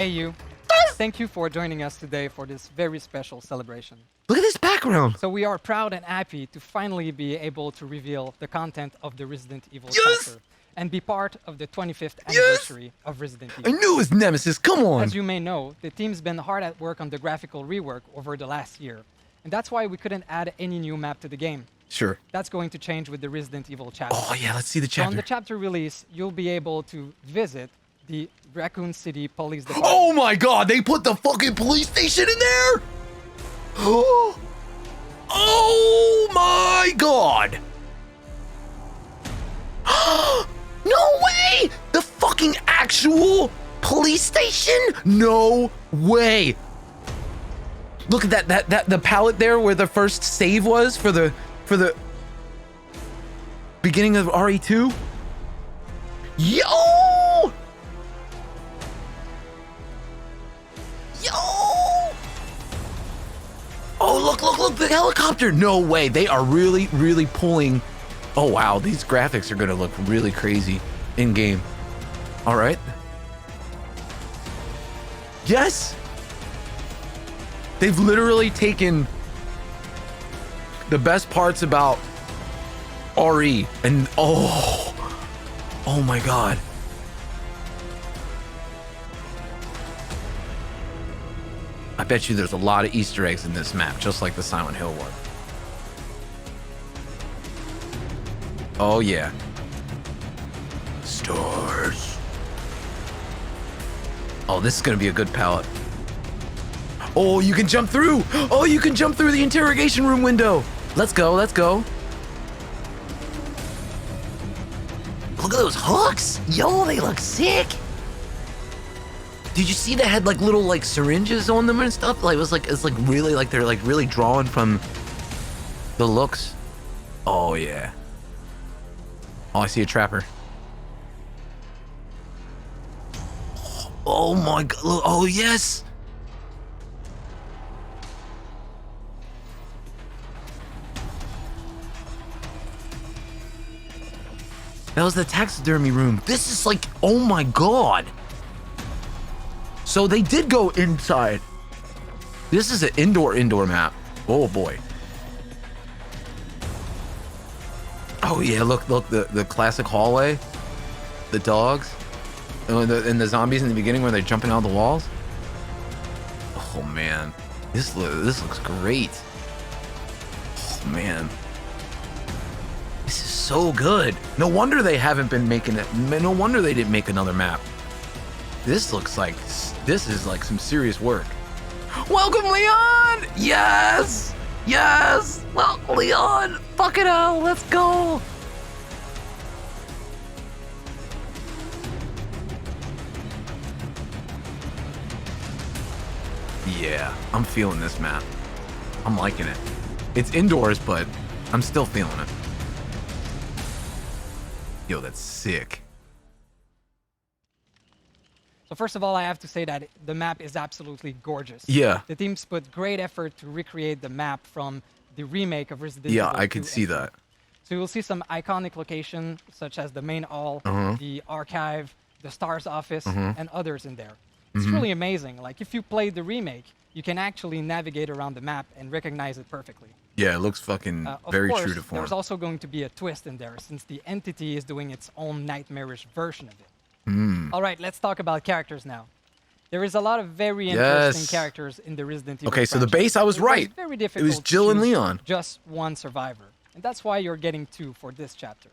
Hey you. Thank you for joining us today for this very special celebration. Look at this background. So we are proud and happy to finally be able to reveal the content of the Resident Evil Yes! chapter and be part of the 25th anniversary of Resident I Evil. knew it was Nemesis. Come on. As you may know, the team's been hard at work on the graphical rework over the last year, and that's why we couldn't add any new map to the game. Sure. That's going to change with the Resident Evil chapter. Oh, yeah, let's see the So on chapter. the chapter release, you'll be able to visit the Raccoon City Police Department. Oh my god, they put the fucking police station in there? Oh my god. No way! The fucking actual police station? No way. Look at that the pallet there where the first save was for the beginning of RE2. Yo! Yo! Oh, look, the helicopter. No way. They are really pulling. Oh, wow. These graphics are going to look really crazy in game. All right. Yes. They've literally taken the best parts about RE and oh my God. I bet you there's a lot of Easter eggs in this map, just like the Silent Hill one. Oh yeah. Stars. Oh, this is gonna be a good palette. Oh, you can jump through. Oh, you can jump through the interrogation room window. Let's go, let's go. Look at those hooks. Yo, they look sick. Did you see they had like little like syringes on them and stuff? Like it's like really like they're like really drawn from the looks. Oh yeah. Oh, I see a trapper. Oh my god. Oh yes. That was the taxidermy room. This is like, oh my god. So they did go inside. This is an indoor map. Oh boy. Oh yeah, look, the classic hallway. The dogs. And the zombies in the beginning where they're jumping out the walls. Oh man. This looks great. Oh man. This is so good. No wonder they haven't been making it. No wonder they didn't make another map. This looks like, this is like some serious work. Welcome, Leon! Yes! Yes! Welcome, Leon! Fucking hell, let's go! Yeah, I'm feeling this map. I'm liking it. It's indoors, but I'm still feeling it. Yo, that's sick. So first of all, I have to say that the map is absolutely gorgeous. Yeah. The teams put great effort to recreate the map from the remake of Resident Evil. Yeah, I 2 could see and 3. that. So you'll see some iconic locations such as the main hall, the archive, the STARS office, and others in there. It's really amazing. Like if you play the remake, you can actually navigate around the map and recognize it perfectly. Yeah, it looks fucking Of very course, true to form. there's also going to be a twist in there since the entity is doing its own nightmarish version of it. All right, let's talk about characters now. There is a lot of very interesting Yes. characters in the Resident Evil Okay, so the franchise. base, I was It right. very It difficult was to Jill and choose Leon. just one survivor, and that's why you're getting two for this chapter.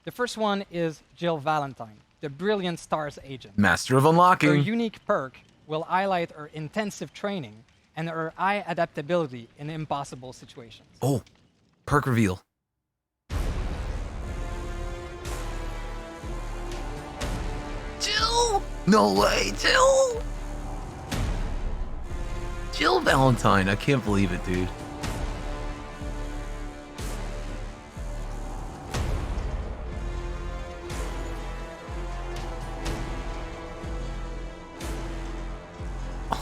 The first one is Jill Valentine, the brilliant STARS agent. Master of Her unlocking. unique perk will highlight her intensive training and her high adaptability in impossible situations. Oh, perk reveal. Jill! No way, Jill! Jill Valentine, I can't believe it, dude.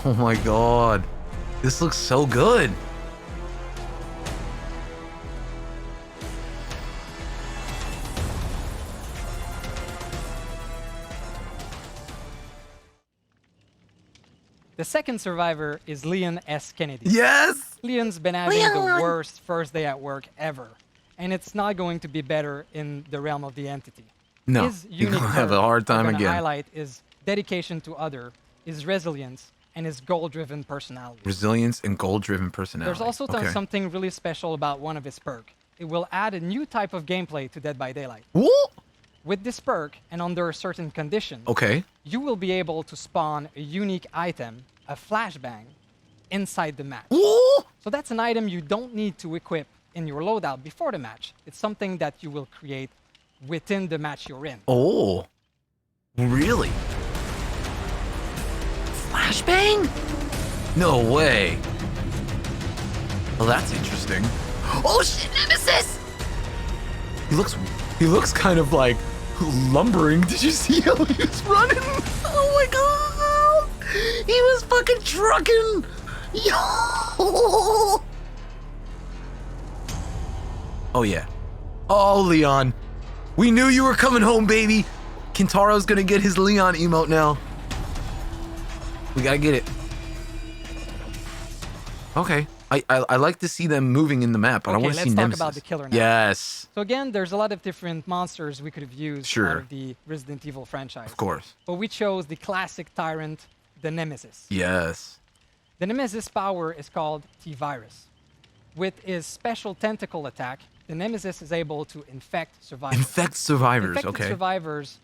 Oh my god. This looks so good. The second survivor is Leon S. Kennedy. Yes. Leon's been having the worst first day at work ever, and it's not going to be better in the realm of the entity. No, His you're unique gonna have a hard time I'm gonna again. highlight is dedication to other, his resilience, and his goal-driven personality. Resilience and goal-driven personality. There's also something really special about one of his perks. It will add a new type of gameplay to Dead by Daylight. What? With this perk, and under certain conditions, Okay. you will be able to spawn a unique item, a flashbang, inside the match. What? So that's an item you don't need to equip in your loadout before the match. It's something that you will create within the match you're in. Oh, really? Flashbang? No way. Well, that's interesting. Oh shit, Nemesis! He looks kind of like lumbering. Did you see how he was running? Oh my god! He was fucking trucking! Yo! Oh yeah. Oh, Leon. We knew you were coming home, baby. Kintaro's gonna get his Leon emote now. We gotta get it. Okay. I like to see them moving in the map, but I want to see Nemesis. Let's talk about the killer now. Yes. So again, there's a lot of different monsters we could have used Sure. out of the Resident Evil franchise. Of course. But we chose the classic tyrant, the Nemesis. Yes. The Nemesis power is called T-Virus. With his special tentacle attack, the Nemesis is able to infect survivors. Infect survivors, Infected okay. survivors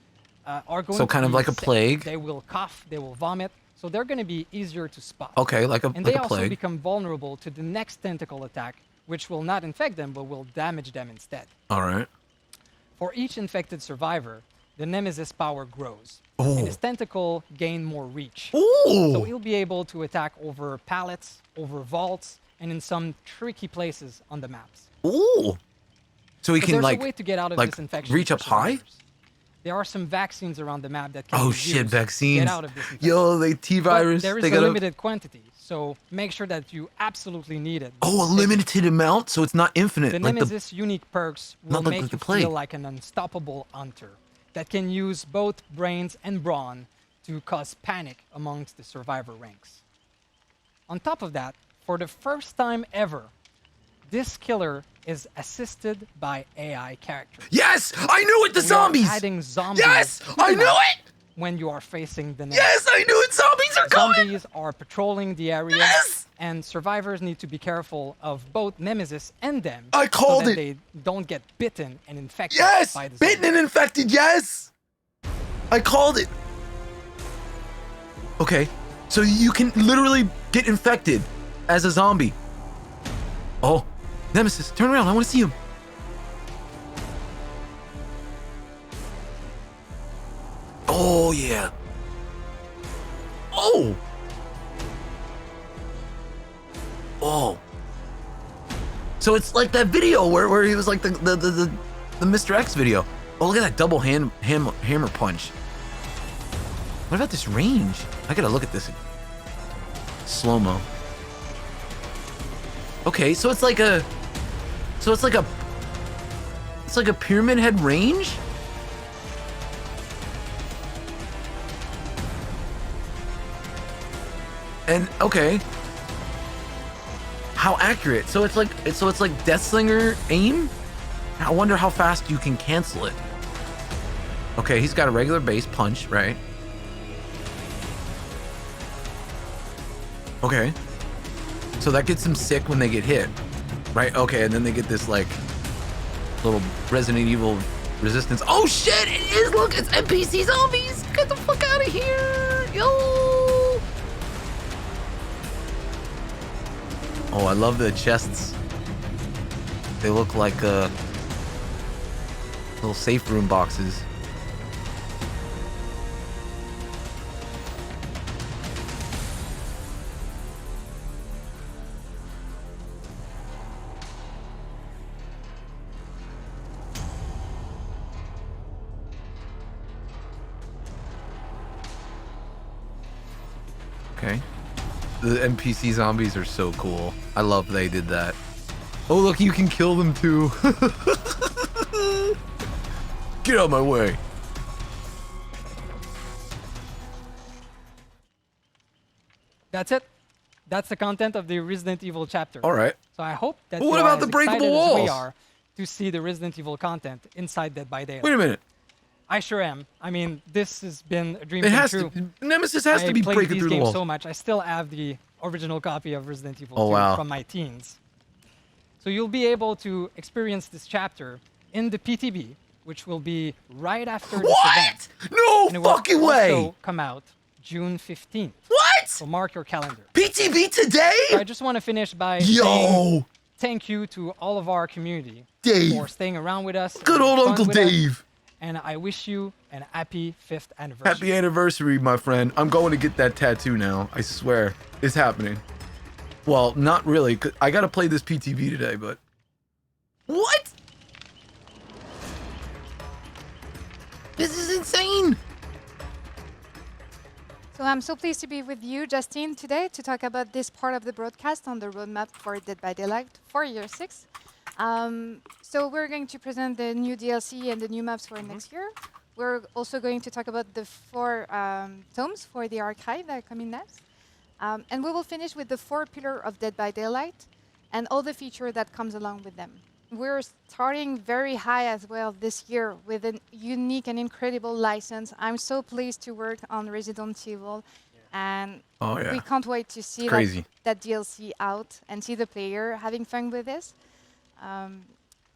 are going So to kind of be like a sick. plague? They will cough, they will vomit, so they're going to be easier to spot. Okay, like a And like they a also plague. become vulnerable to the next tentacle attack, which will not infect them, but will damage them instead. All right. For each infected survivor, the Nemesis power grows, Oh. and his tentacle gain more reach. So Ooh. he'll be able to attack over pallets, over vaults, and in some tricky places on the maps. Ooh. So he But can there's like a way to get out of like this infection. reach for up high? survivors. There are some vaccines around the map that can Oh be shit, used to vaccines. get out of this infection. Yo, they But T-virus. there is They a got limited quantity, so make sure that you absolutely need it. Oh, a limited amount, so it's not infinite. The like Nemesis unique perks will not like make the you plague. feel like an unstoppable hunter that can use both brains and brawn to cause panic amongst the survivor ranks. On top of that, for the first time ever, this killer is assisted by AI characters. Yes, I knew it. The We are zombies. adding zombies. Yes, to the I knew map it. When you are facing the Nemesis. Yes, I knew it. Zombies are coming. Zombies are patrolling the area, Yes! and survivors need to be careful of both Nemesis and them. I called so it. that they don't get bitten and infected Yes, by the bitten zombies. and infected. Yes, I called it. Okay, so you can literally get infected as a zombie. Oh, Nemesis, turn around. I want to see him. Oh yeah. Oh. Oh. So it's like that video where he was like the Mr. X video. Oh, look at that double hammer punch. What about this range? I gotta look at this. Slow-mo. Okay, so it's like a pyramid head range? And okay. How accurate? So it's like Deathslinger aim? I wonder how fast you can cancel it. Okay, he's got a regular base punch, right? Okay. So that gets them sick when they get hit. Right? Okay, and then they get this like little Resident Evil resistance. Oh shit! It is! Look, it's NPC zombies! Get the fuck out of here! Yo! Oh, I love the chests. They look like little safe room boxes. Okay. The NPC zombies are so cool. I love they did that. Oh, look, you can kill them too. Get out of my way. That's it. That's the content of the Resident Evil chapter. All right. So I hope that But you what are about as the breakable excited as we walls? are to see the Resident Evil content inside Dead by Daylight. Wait a minute. I sure am. I mean, this has been a dream It come has true. to. Nemesis has to be I played breaking these through the games walls. so much. I still have the original copy of Resident Evil Oh, 2 wow. from my teens. So you'll be able to experience this chapter in the PTB, which will be right after this event. What? No And it will fucking way. also come out June 15th. What? So mark your calendar. PTV today? So I just want to finish by Yo. saying thank you to all of our community Dave. for staying around with us. Good and old fun Uncle with us. Dave. And I wish you an happy 5th anniversary. Happy anniversary, my friend. I'm going to get that tattoo now. I swear. It's happening. Well, not really. 'Cause I got to play this PTV today, but... What? This is insane. So I'm so pleased to be with you, Justine, today to talk about this part of the broadcast on the roadmap for Dead by Daylight for year 6. So we're going to present the new DLC and the new maps for next year. We're also going to talk about the 4 tomes for the archive that are coming next. And we will finish with the 4 pillars of Dead by Daylight and all the features that comes along with them. We're starting very high as well this year with a unique and incredible license. I'm so pleased to work on Resident Evil, and Oh, yeah. we can't wait to see crazy. that DLC out and see the player having fun with this.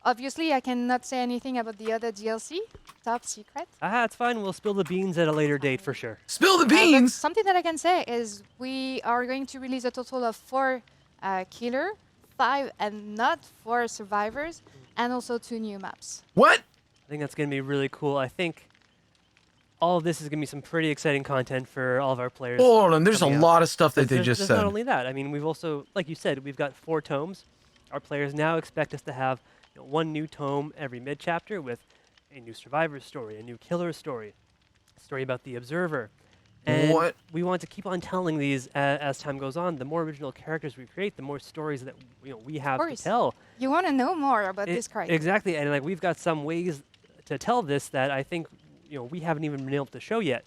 Obviously, I cannot say anything about the other DLC, top secret. It's fine. We'll spill the beans at a later date for sure. Spill the But beans. something that I can say is we are going to release a total of 4 killer, 5 and not 4 survivors, and also 2 new maps. What? I think that's going to be really cool. I think all of this is going to be some pretty exciting content for all of our players. Hold on. There's a coming out. lot of stuff that they There's just said. not only that. I mean, we've also, like you said, we've got 4 tomes. Our players now expect us to have 1 new tome every mid-chapter with a new survivor story, a new killer story, a story about the observer. And What? we want to keep on telling these as time goes on. The more original characters we create, the more stories that we have to course. tell. You want to know more about this character. Exactly, and like we've got some ways to tell this that I think we haven't even been able to show yet.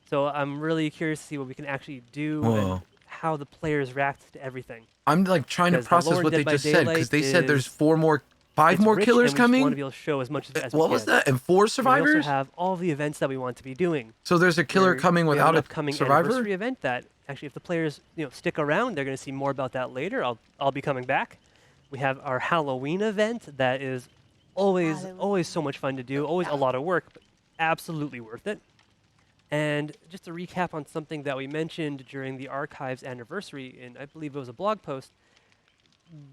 So I'm really curious to see what we can actually do and Whoa. how the players react to everything. I'm like trying to Because the process lore what in they Dead by just said because they Daylight said there's is- 5 It's more rich, killers and we just want coming. to be able to show as much as we What can. was that? And 4 We survivors? also have all the events that we want to be doing. So there's a killer We're- coming we have without an a upcoming survivor? anniversary event that actually, if the players stick around, they're going to see more about that later. I'll be coming back. We have our Halloween event that is always so much fun to do. Always a lot of work, but absolutely worth it. And just to recap on something that we mentioned during the archives anniversary, and I believe it was a blog post,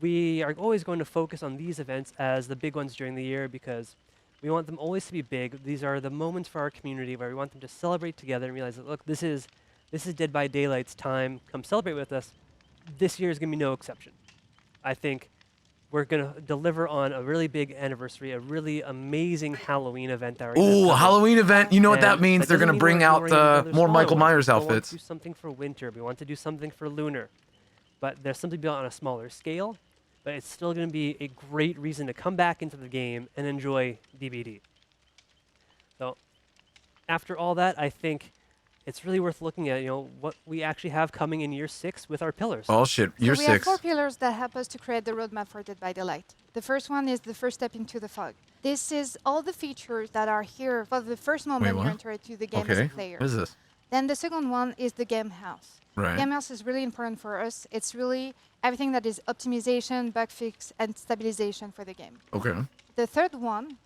we are always going to focus on these events as the big ones during the year because we want them always to be big. These are the moments for our community where we want them to celebrate together and realize that, look, this is Dead by Daylight's time. Come celebrate with us. This year is going to be no exception. I think we're going to deliver on a really big anniversary, a really amazing Halloween event. That we're gonna Ooh, have coming. Halloween event. You know what that And means? They're doesn't going to mean bring we're out ignoring the other more smaller Michael ones. Myers We want to outfits. do something for winter. We want to do something for lunar. But there's something built on a smaller scale. But it's still going to be a great reason to come back into the game and enjoy DBD. So after all that, I think it's really worth looking at, what we actually have coming in year 6 with our pillars. Oh shit, So you're we have 6. 4 pillars that help us to create the roadmap for Dead by Daylight. The first one is the first step into the fog. This is all the features that are here for the first moment you what? enter into the game as Okay. a player. What is this? Then the second one is the game house. Right. Game house is really important for us. It's really everything that is optimization, bug fix, and stabilization for the game. Okay. The third one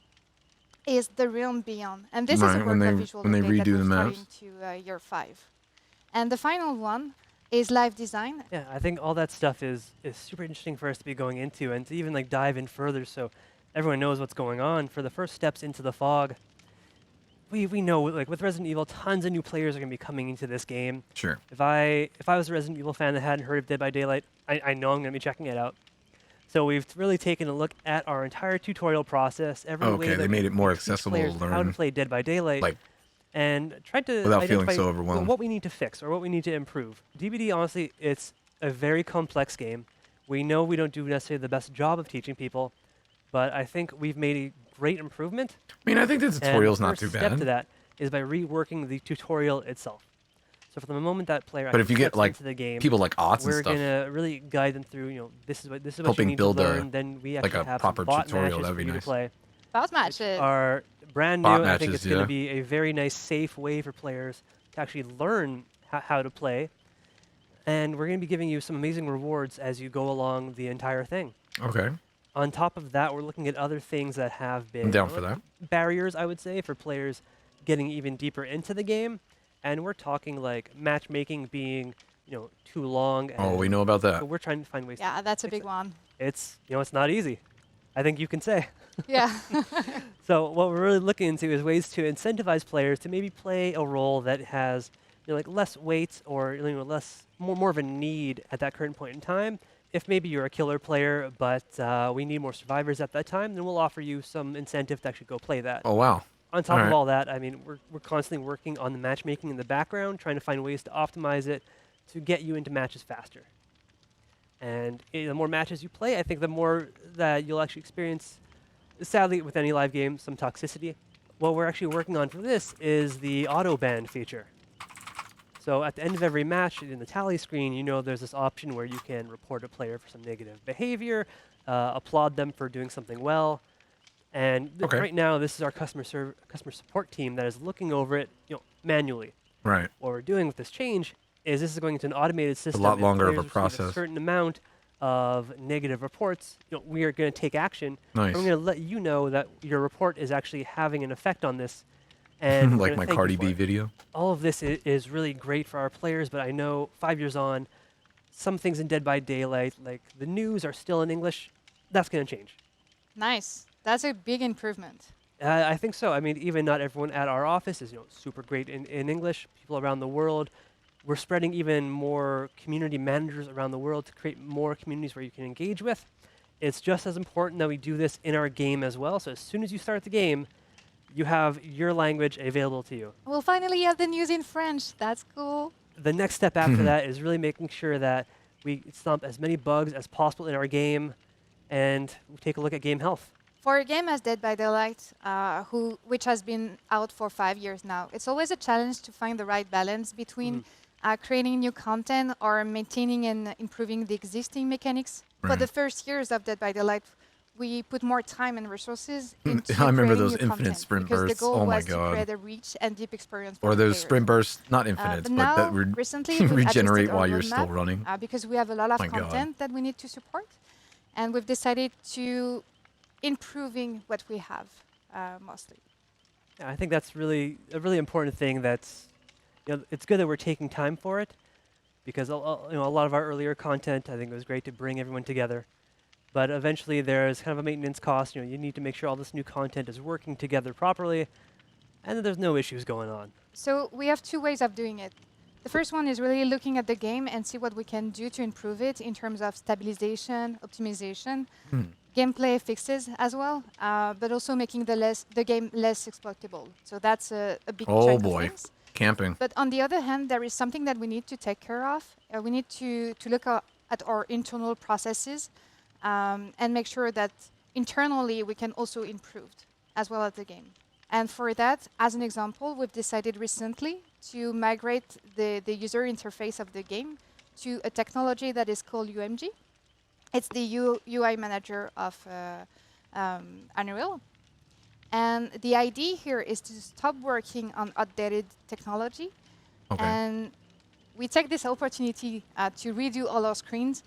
is the realm beyond, and this is Right, a when work of they- visual when they update that redo we're the starting maps. to year 5. And the final one is live design. Yeah, I think all that stuff is super interesting for us to be going into and to even dive in further so everyone knows what's going on. For the first steps into the fog, we know with Resident Evil, tons of new players are going to be coming into this game. Sure. If I was a Resident Evil fan that hadn't heard of Dead by Daylight, I know I'm going to be checking it out. So we've really taken a look at our entire tutorial process, every way Okay, that they we made it more teach accessible to players how to learn. play Dead by Daylight, Like, and tried to without feeling identify so overwhelmed. what we need to fix or what we need to improve. DBD, honestly, it's a very complex game. We know we don't do necessarily the best job of teaching people, but I think we've made a great improvement. I mean, I think the And tutorial's the not first too step to bad. that is by reworking the tutorial itself. So from the moment that player But if you get steps like into the game, people like Ots and we're stuff, gonna really guide them through. This is what you helping need build to a learn. Then we like actually a have proper some bot tutorial, matches that'd for be you nice. to play. Bout Which matches. are brand Bot new. I think matches, it's going yeah. to be a very nice, safe way for players to actually learn how to play. And we're going to be giving you some amazing rewards as you go along the entire thing. Okay. On top of that, we're looking at other things that have been I'm down for that. barriers, I would say, for players getting even deeper into the game. And we're talking like matchmaking being, too long. Oh, we and know about So that. we're trying to find ways. Yeah, that's a fix big it. one. It's not easy. I think you can say. Yeah. So what we're really looking into is ways to incentivize players to maybe play a role that has like less weight or more of a need at that current point in time. If maybe you're a killer player, but we need more survivors at that time, then we'll offer you some incentive to actually go play that. Oh wow. On top of Alright. all that, I mean, we're constantly working on the matchmaking in the background, trying to find ways to optimize it to get you into matches faster. And the more matches you play, I think the more that you'll actually experience, sadly, with any live game, some toxicity. What we're actually working on for this is the auto ban feature. So at the end of every match, in the tally screen, there's this option where you can report a player for some negative behavior, applaud them for doing something well. And Okay. right now, this is our customer support team that is looking over it, manually. Right. What we're doing with this change is this is going into an automated system. lot If longer of a players receive process. A certain amount of negative reports, we are going to take action. Nice. And we're going to let you know that your report is actually having an effect on this. And we're Like gonna my thank you Cardi for B it. video. All of this is really great for our players, but I know 5 years on, some things in Dead by Daylight, like the news, are still in English. That's going to change. Nice. That's a big improvement. I think so. I mean, even not everyone at our office is super great in English. People around the world. We're spreading even more community managers around the world to create more communities where you can engage with. It's just as important that we do this in our game as well. So as soon as you start the game, you have your language available to you. We'll finally have the news in French. That's cool. The next step after that is really making sure that we stomp as many bugs as possible in our game, and we take a look at game health. For a game as Dead by Daylight, which has been out for 5 years now, it's always a challenge to find the right balance between creating new content or maintaining and improving the existing mechanics. For Right. the first years of Dead by Daylight, we put more time and resources into I remember creating those new infinite content sprint because bursts. the goal Oh my was to God. create a rich and deep experience for Or those players. sprint bursts, not infinites, But but now, that recently, we've regenerate adjusted our while you're still roadmap, running. because we have a lot of My God. content that we need to support, and we've decided to improving what we have mostly. Yeah, I think that's really a really important thing. That's it's good that we're taking time for it, because a lot of our earlier content, I think it was great to bring everyone together. But eventually, there's kind of a maintenance cost. You need to make sure all this new content is working together properly, and that there's no issues going on. So we have two ways of doing it. The first one is really looking at the game and see what we can do to improve it in terms of stabilization, optimization, gameplay fixes as well, but also making the game less exploitable. So that's a big Oh chunk boy. of things. Camping. But on the other hand, there is something that we need to take care of. We need to look at our internal processes and make sure that internally we can also improve as well as the game. And for that, as an example, we've decided recently to migrate the user interface of the game to a technology that is called UMG. It's the UI manager of Unreal. And the idea here is to stop working on outdated technology. Okay. And we take this opportunity to redo all our screens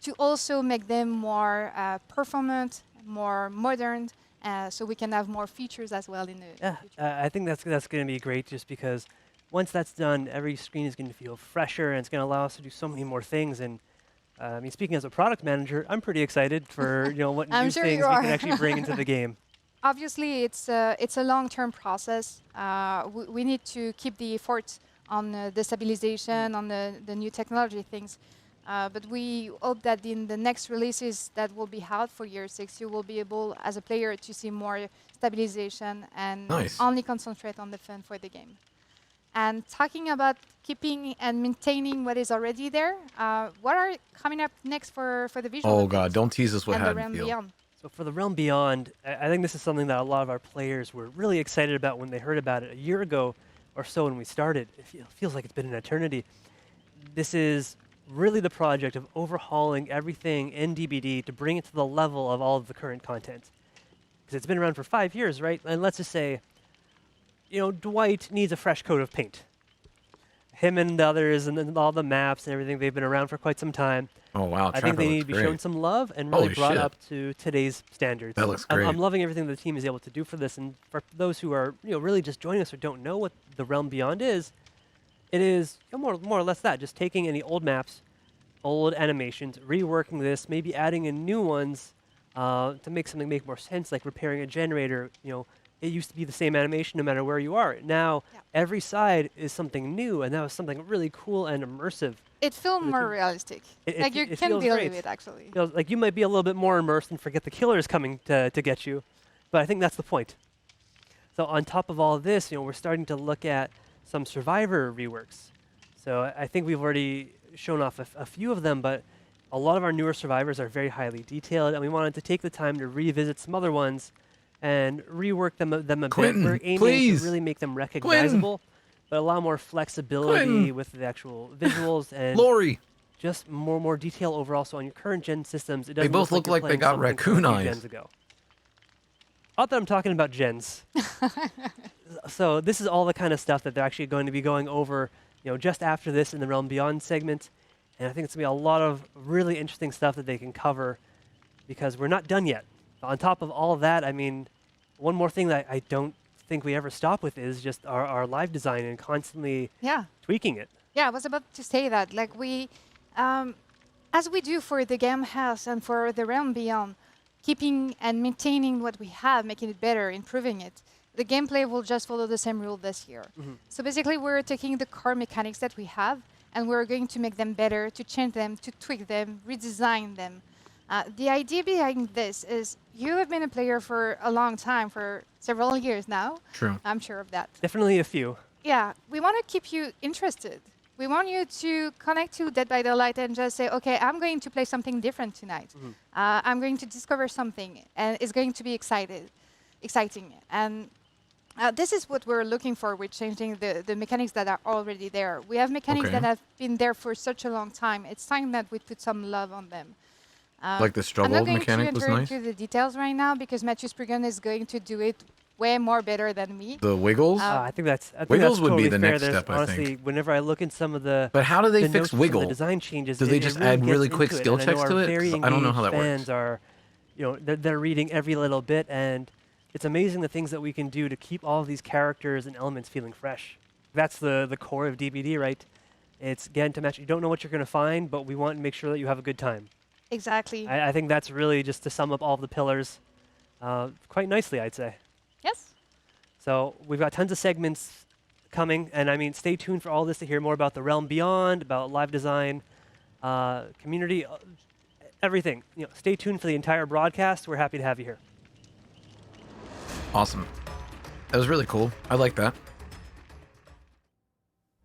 to also make them more performant, more modern, so we can have more features as well in the future. I think that's going to be great, just because once that's done, every screen is going to feel fresher, and it's going to allow us to do so many more things. And I mean, speaking as a product manager, I'm pretty excited for what I'm new sure things you we are. can actually bring into the game. Obviously, it's a long-term process. We need to keep the effort on the stabilization, on the new technology things. But we hope that in the next releases that will be out for year 6, you will be able, as a player, to see more stabilization and Nice. only concentrate on the fun for the game. And talking about keeping and maintaining what is already there, what are coming up next for the visual Oh updates God, don't tease us what and the Realm Haddonfield. Beyond? So for the Realm Beyond, I think this is something that a lot of our players were really excited about when they heard about it a year ago. or so when we started. It feels like it's been an eternity. This is really the project of overhauling everything in DBD to bring it to the level of all of the current content. Because it's been around for 5 years, right? And let's just say, Dwight needs a fresh coat of paint. Him and the others and then all the maps and everything, they've been around for quite some time. Oh, wow. I think they need to be shown some love and really brought up to today's standards. That looks great. I'm loving everything the team is able to do for this. And for those who are really just joining us or don't know what the Realm Beyond is, it is more or less that, just taking any old maps, old animations, reworking this, maybe adding in new ones to make something make more sense, like repairing a generator. It used to be the same animation no matter where you are. Now, every side is something new, and that was something really cool and immersive. It feels more realistic. Like you can deal with it, actually. Feels like you might be a little bit more immersed and forget the killers coming to get you, but I think that's the point. So on top of all this, we're starting to look at some Survivor reworks. So I think we've already shown off a few of them, but a lot of our newer Survivors are very highly detailed, and we wanted to take the time to revisit some other ones and rework them a bit. We're aiming to really make them recognizable, but allow more flexibility with the actual visuals and Lori. just more detail overall. So on your current gen systems, it doesn't They both look like they got raccoon eyes. Gens ago. Not that I'm talking about gens. So this is all the kind of stuff that they're actually going to be going over, just after this in the Realm Beyond segment. And I think it's going to be a lot of really interesting stuff that they can cover because we're not done yet. On top of all of that, I mean, one more thing that I don't think we ever stop with is just our live design and constantly tweaking it. Yeah, I was about to say that. Like we, as we do for the game house and for the Realm Beyond, keeping and maintaining what we have, making it better, improving it. The gameplay will just follow the same rule this year. So basically, we're taking the core mechanics that we have, and we're going to make them better, to change them, to tweak them, redesign them. The idea behind this is you have been a player for a long time, for several years now. True. I'm sure of that. Definitely a few. Yeah, we want to keep you interested. We want you to connect to Dead by Daylight and just say, okay, I'm going to play something different tonight. I'm going to discover something, and it's going to be exciting. And this is what we're looking for with changing the mechanics that are already there. We have mechanics that have been there for such a long time. It's time that we put some love on them. Like the struggle mechanic was nice? I'm not going to enter into the details right now because Matthew Spriggan is going to do it way more better than me. The Wiggles? I think that's Wiggles would totally be the fair. next step, I honestly, think. Whenever I look in some of the But how do they fix Wiggle? The design changes. Do they just add really quick skill checks to it? I don't know how that works. Fans are, they're reading every little bit, and it's amazing the things that we can do to keep all of these characters and elements feeling fresh. That's the core of DBD, right? It's again to match. You don't know what you're going to find, but we want to make sure that you have a good time. Exactly. I think that's really just to sum up all of the pillars quite nicely, I'd say. Yes. So we've got tons of segments coming, and I mean, stay tuned for all this to hear more about the Realm Beyond, about live design, community, everything. Stay tuned for the entire broadcast. We're happy to have you here. Awesome. That was really cool. I like that.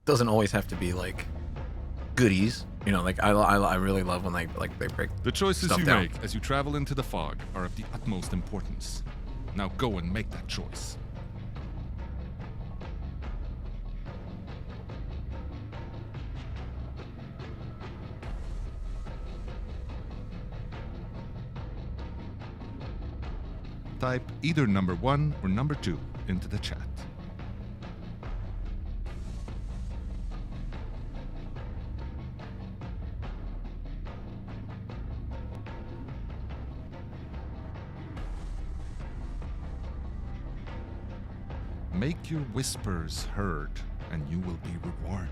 Doesn't always have to be like goodies. I really love when they break The choices stuff you down. make as you travel into the fog are of the utmost importance. Now go and make that choice. Type either number 1 or number 2 into the chat. Make your whispers heard, and you will be rewarded.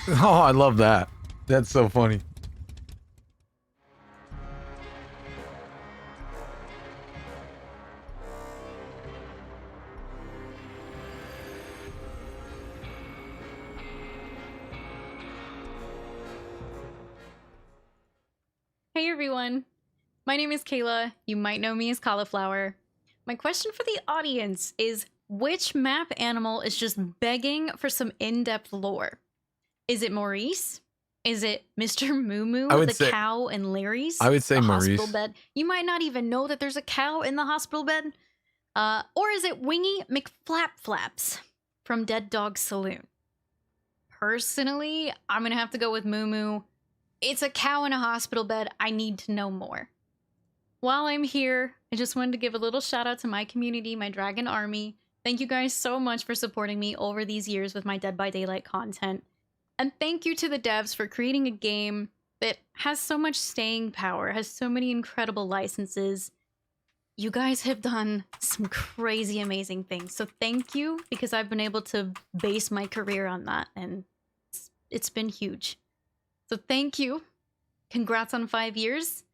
Oh, I love that. That's so funny. Hey everyone, my name is Kayla. You might know me as Cauliflower. My question for the audience is, which map animal is just begging for some in-depth lore? Is it Maurice? Is it Mr. Moo Moo, I would the say- cow in Larry's? I would say the Maurice. hospital bed. You might not even know that there's a cow in the hospital bed. Or is it Wingy McFlapflaps from Dead Dog Saloon? Personally, I'm gonna have to go with Moo Moo. It's a cow in a hospital bed. I need to know more. While I'm here, I just wanted to give a little shout out to my community, my Dragon Army. Thank you guys so much for supporting me over these years with my Dead by Daylight content. And thank you to the devs for creating a game that has so much staying power, has so many incredible licenses. You guys have done some crazy amazing things. So thank you, because I've been able to base my career on that, and it's been huge. So thank you. Congrats on 5 years.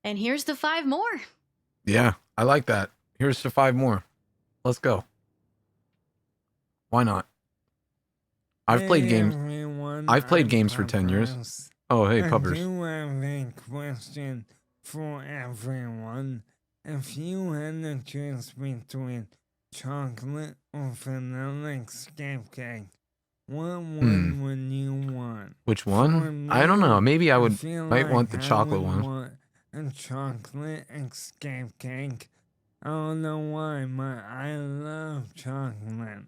And here's to 5 more. Yeah, I like that. Here's to 5 more. Let's go. Why not? I've played games. I've played games for 10 years. Oh, hey, Pubbers. I do have a question for everyone. If you had the choice between chocolate or vanilla escape cake, what one would you want? Which For one? me, I don't know. Maybe I would. feel Might want the like I chocolate would one. want a chocolate escape cake. I don't know why, but I love chocolate.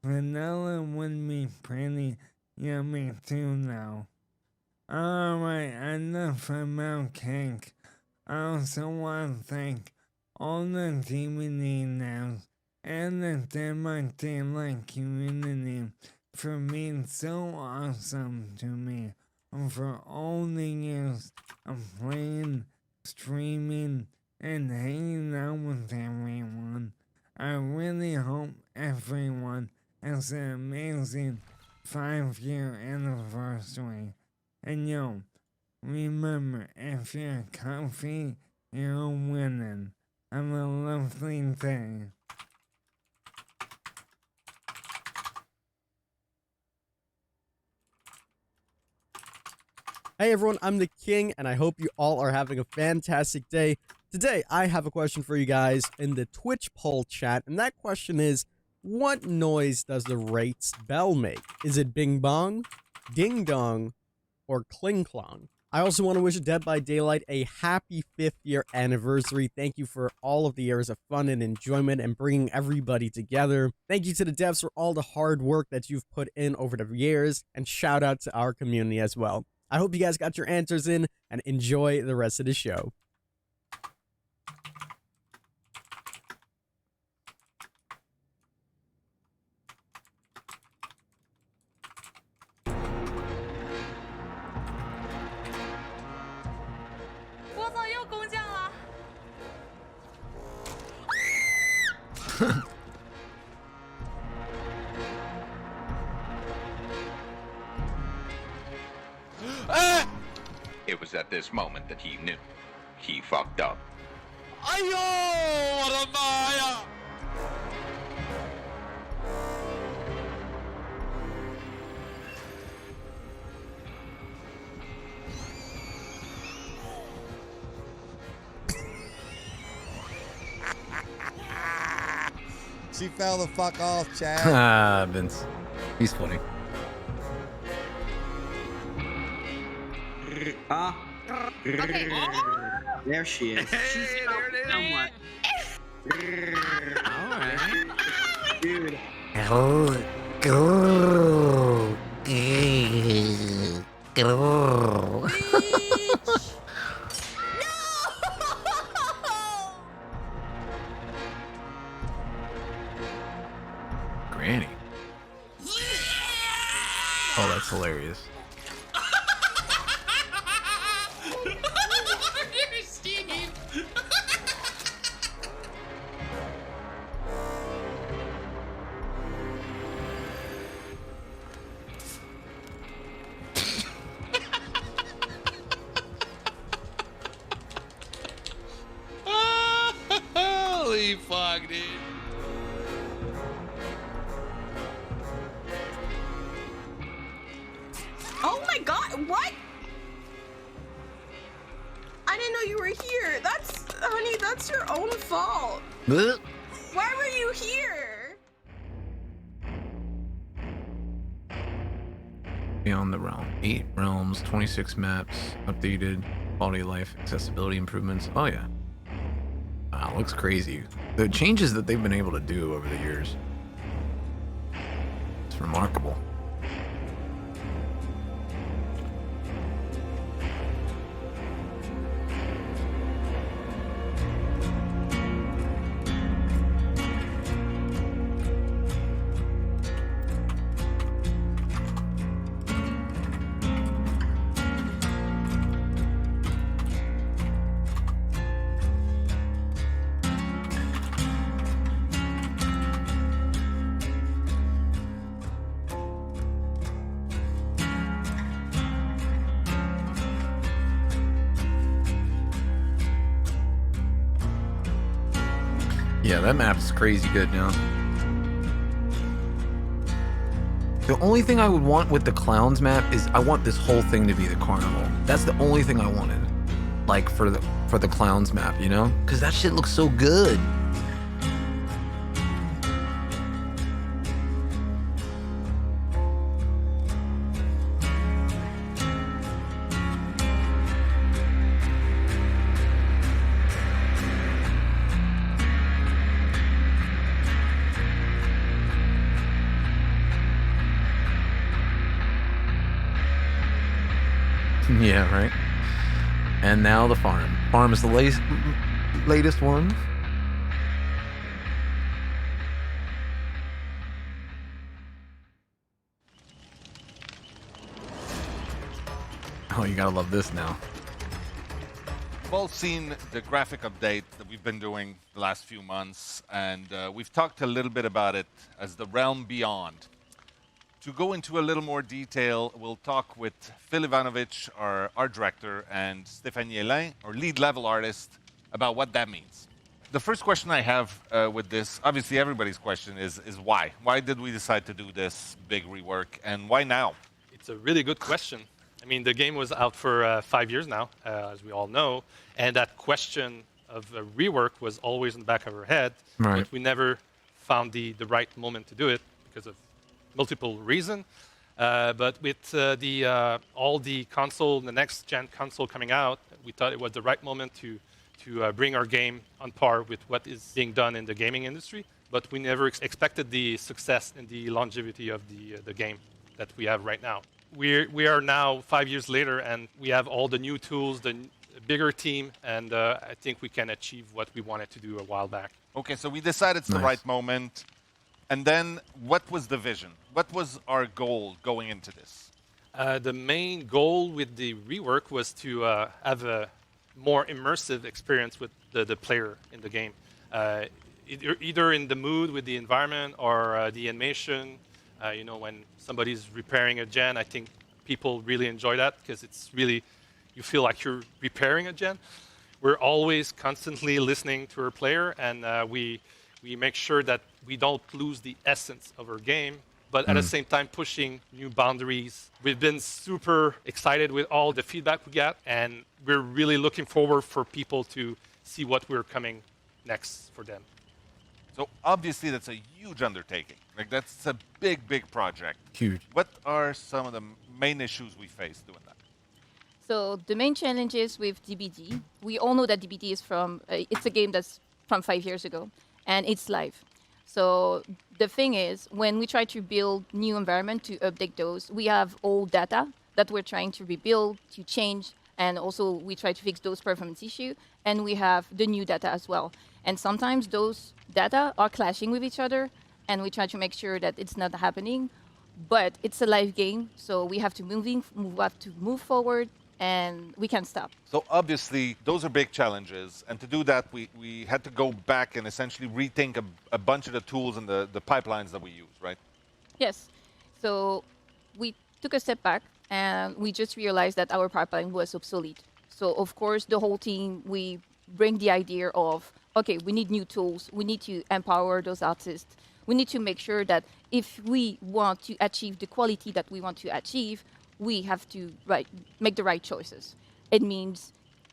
Vanilla would be pretty yummy too, though. Alright, enough about cake. I also want to thank all the DVD now and the Dead by Daylight community for being so awesome to me over all the years of playing, streaming, and hanging out with everyone. I really hope everyone has an amazing 5-year anniversary. And yo, remember, if you're comfy, you're winning. Have a lovely day. Hey everyone, I'm the King, and I hope you all are having a fantastic day. Today, I have a question for you guys in the Twitch poll chat, and that question is, what noise does the Wraith's bell make? Is it bing bong, ding dong, or kling clong? I also want to wish Dead by Daylight a happy 5th year anniversary. Thank you for all of the years of fun and enjoyment and bringing everybody together. Thank you to the devs for all the hard work that you've put in over the years, and shout out to our community as well. I hope you guys got your answers in, and enjoy the rest of the show. It was at this moment that he knew. He fucked up. She fell the fuck off, Chad. Ah, Vince. He's funny. There she is. She's somewhat. Alright. Dude. Granny. Oh, that's hilarious. dog, dude. Oh my god, what? I didn't know you were here. Honey, that's your own fault. Why were you here? Beyond the Realm. 8 realms, 26 maps, updated, quality of life, accessibility improvements. Oh yeah. Wow, looks crazy. The changes that they've been able to do over the years. It's remarkable. Yeah, that map's crazy good now. The only thing I would want with the clowns map is I want this whole thing to be the carnival. That's the only thing I wanted, like for the clowns map, you know? Because that shit looks so good. Yeah, right. And now the farm. Farm is the latest one. Oh, you gotta love this now. We've all seen the graphic update that we've been doing the last few months, and we've talked a little bit about it as the Realm Beyond. To go into a little more detail, we'll talk with Phil Ivanovich, our art director, and Stéphanie Hélin, our lead level artist, about what that means. The first question I have with this, obviously everybody's question is why? Why did we decide to do this big rework, and why now? It's a really good question. I mean, the game was out for 5 years now, as we all know, and that question of a rework was always in the back of our head, right. But we never found the right moment to do it because of multiple reasons. But with all the console, the next gen console coming out, we thought it was the right moment to bring our game on par with what is being done in the gaming industry. But we never expected the success and the longevity of the game that we have right now. We are now 5 years later, and we have all the new tools, the bigger team, and I think we can achieve what we wanted to do a while back. Okay, so we decided it's the right moment. And then what was the vision? What was our goal going into this? The main goal with the rework was to have a more immersive experience with the player in the game. Either in the mood with the environment or the animation. You know, when somebody's repairing a gen, I think people really enjoy that because it's really, you feel like you're repairing a gen. We're always constantly listening to our player, and we make sure that we don't lose the essence of our game, but at the same time pushing new boundaries. We've been super excited with all the feedback we got, and we're really looking forward for people to see what we're coming next for them. So obviously that's a huge undertaking. Like that's a big, big project. Huge. What are some of the main issues we face doing that? So the main challenges with DBD, we all know that DBD is from, it's a game that's from 5 years ago, and it's live. So the thing is, when we try to build new environment to update those, we have old data that we're trying to rebuild, to change, and also we try to fix those performance issues, and we have the new data as well. And sometimes those data are clashing with each other, and we try to make sure that it's not happening. But it's a live game, so we have to move forward, and we can't stop. So obviously, those are big challenges. And to do that, we had to go back and essentially rethink a bunch of the tools and the pipelines that we use, right? Yes. So we took a step back, and we just realized that our pipeline was obsolete. So of course, the whole team, we bring the idea of okay, we need new tools. We need to empower those artists. We need to make sure that if we want to achieve the quality that we want to achieve, we have to make the right choices. It means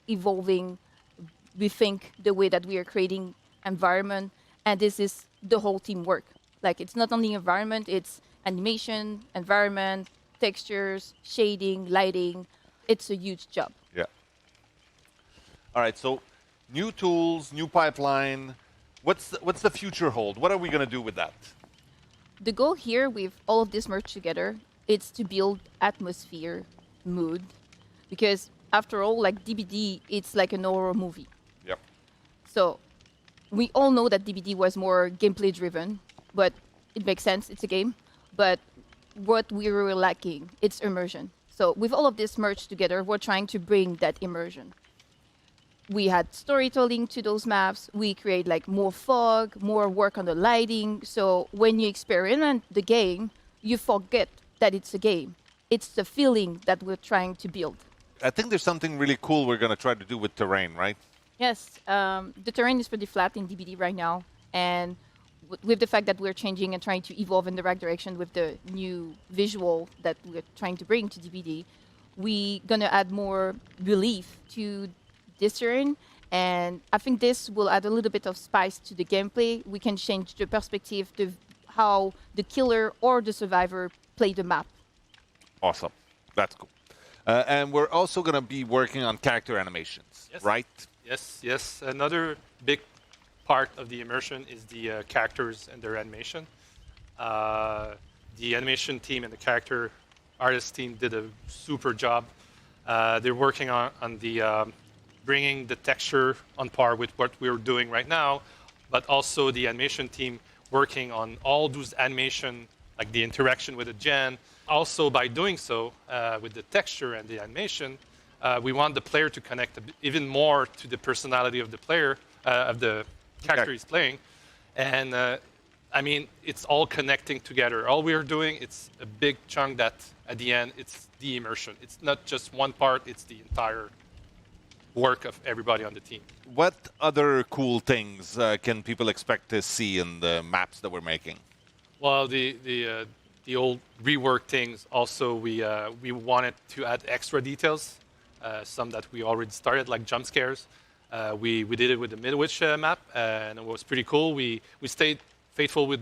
evolving, rethink the way that we are creating environment, and this is the whole teamwork. Like, it's not only environment, it's animation, environment, textures, shading, lighting. It's a huge job. Yeah. All right, so new tools, new pipeline. What's the future hold? What are we going to do with that? The goal here with all of this merged together, it's to build atmosphere, mood, because after all, like DBD, it's like an horror movie. Yep. So we all know that DBD was more gameplay driven, but it makes sense, it's a game. But what we were lacking, it's immersion. So with all of this merged together, we're trying to bring that immersion. We had storytelling to those maps. We create like more fog, more work on the lighting. So when you experiment the game, you forget that it's a game. It's the feeling that we're trying to build. I think there's something really cool we're going to try to do with terrain, right? Yes, the terrain is pretty flat in DBD right now. And with the fact that we're changing and trying to evolve in the right direction with the new visual that we're trying to bring to DBD, we're going to add more relief to this terrain, and I think this will add a little bit of spice to the gameplay. We can change the perspective to how the killer or the survivor play the map. Awesome. That's cool. And we're also going to be working on character animations, right? Yes. Another big part of the immersion is the characters and their animation. The animation team and the character artist team did a super job. They're working on the bringing the texture on par with what we're doing right now, but also the animation team working on all those animation, like the interaction with the gen. Also, by doing so, with the texture and the animation, we want the player to connect even more to the personality of the player, of the character he's playing. And I mean, it's all connecting together. All we're doing, it's a big chunk that at the end, it's the immersion. It's not just one part, it's the entire work of everybody on the team. What other cool things can people expect to see in the maps that we're making? Well, the old rework things. Also, we wanted to add extra details, some that we already started, like jump scares. We did it with the Midwich map, and it was pretty cool. We stayed faithful with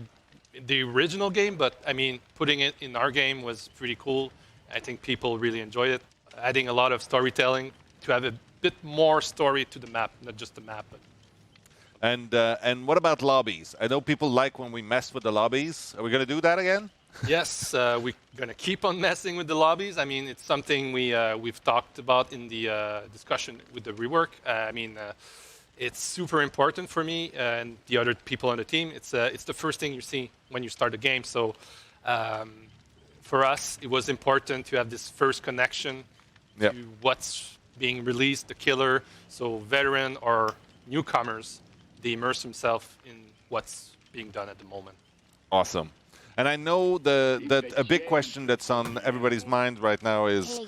the original game, but I mean, putting it in our game was pretty cool. I think people really enjoyed it. Adding a lot of storytelling to have a bit more story to the map, not just the map. But. And what about lobbies? I know people like when we mess with the lobbies. Are we going to do that again? Yes, we're going to keep on messing with the lobbies. I mean, it's something we've talked about in the discussion with the rework. I mean, it's super important for me and the other people on the team. It's the first thing you see when you start the game. So for us, it was important to have this first connection to what's being released, the killer. So veteran or newcomers, they immerse themselves in what's being done at the moment. Awesome. And I know that a big question that's on everybody's mind right now is,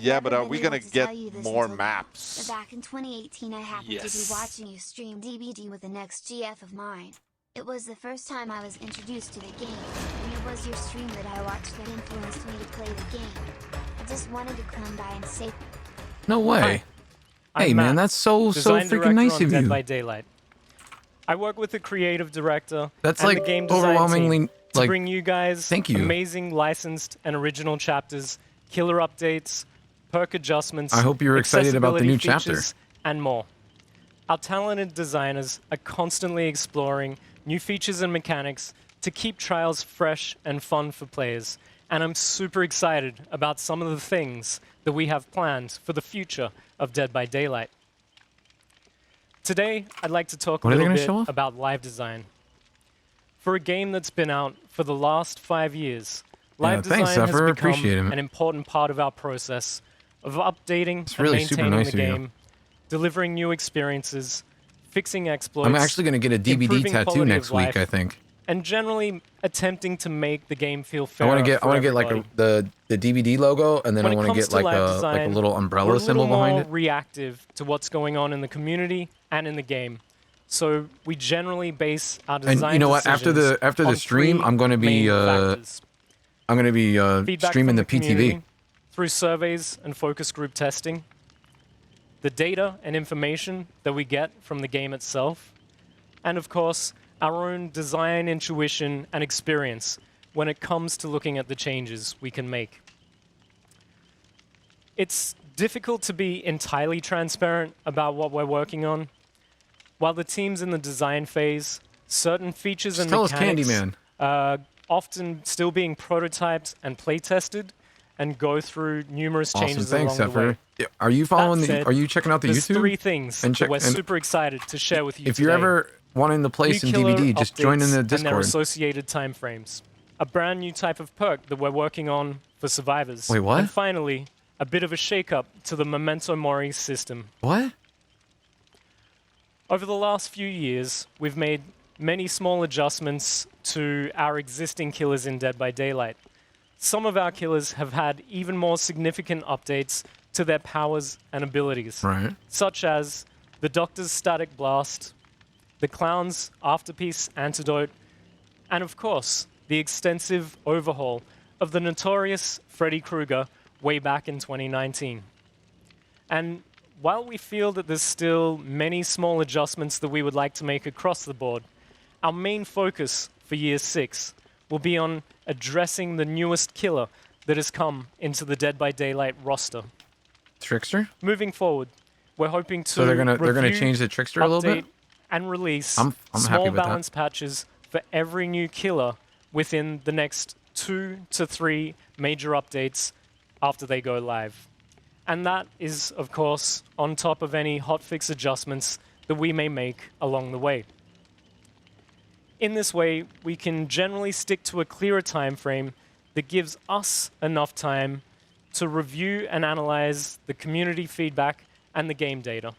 yeah, but are we going to get more maps? Back in 2018, I happened to be watching you stream DBD with the next GF of mine. It was the first time I was introduced to the game, and it was your stream that I watched that influenced me to play the game. I just wanted to come by and say... No way. Hey, man, that's so freaking nice of you. Dead by Daylight. I work with the creative director that's and like the game design overwhelmingly team to bring you guys amazing licensed and original chapters, killer updates, perk adjustments. I hope you're excited about the new chapter. And more. Our talented designers are constantly exploring new features and mechanics to keep trials fresh and fun for players. And I'm super excited about some of the things that we have planned for the future of Dead by Daylight. Today, I'd like to talk a little bit about live design. For a game that's been out for the last 5 years, live design has become an important part of our process of updating and maintaining the game, delivering new experiences, fixing exploits. I'm actually going to get a DBD tattoo next week, I think. And generally attempting to make the game feel fair. I want to get like the DVD logo, and then I want to get like a little umbrella symbol behind it. Reactive to what's going on in the community and in the game, So we generally base our design And you know what? After the on stream, three I'm going to be main factors. Feedback streaming from the PTV community through surveys and focus group testing, the data and information that we get from the game itself, and of course, our own design intuition and experience when it comes to looking at the changes we can make. It's difficult to be entirely transparent about what we're working on. While the team's in the design phase, certain features and mechanics are often still being prototyped and play tested and go through numerous changes along the way. Are you following That said, are you checking out the there's YouTube? 3 things that we're super excited to share with you If today. you're ever wanting to play some DVD, just join in the And their Discord. associated timeframes. A brand new type of perk that we're working on for survivors. Wait, what? And finally, a bit of a shake-up to the Memento Mori system. What? Over the last few years, we've made many small adjustments to our existing killers in Dead by Daylight. Some of our killers have had even more significant updates to their powers and abilities, Right. such as the Doctor's Static Blast, the Clown's Afterpiece Antidote, and of course, the extensive overhaul of the notorious Freddy Krueger way back in 2019. And while we feel that there's still many small adjustments that we would like to make across the board, our main focus for Year 6 will be on addressing the newest killer that has come into the Dead by Daylight roster. Trickster? Moving forward, we're hoping to So they're gonna review, change the Trickster a little bit? update, and release I'm happy small with that. balance patches for every new killer within the next 2 to 3 major updates after they go live. And that is, of course, on top of any hotfix adjustments that we may make along the way. In this way, we can generally stick to a clearer time frame that gives us enough time to review and analyze the community feedback and the game data.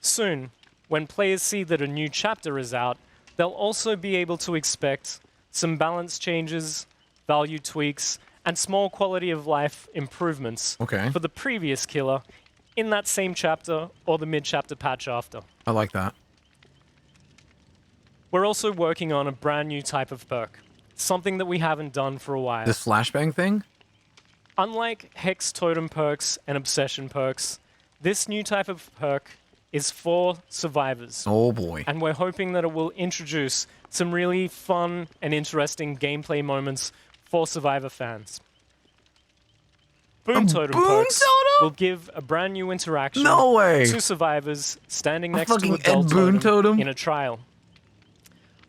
Soon, when players see that a new chapter is out, they'll also be able to expect some balance changes, value tweaks, and small quality of life improvements for the previous killer in that same chapter or the mid-chapter patch after. I like that. We're also working on a brand new type of perk, something that we haven't done for a while. This flashbang thing? Unlike Hex Totem perks and Obsession perks, this new type of perk is for survivors. Oh boy. And we're hoping that it will introduce some really fun and interesting gameplay moments for Survivor fans. Boom Totem perks will give a brand new interaction to survivors standing next to a dull totem in a trial.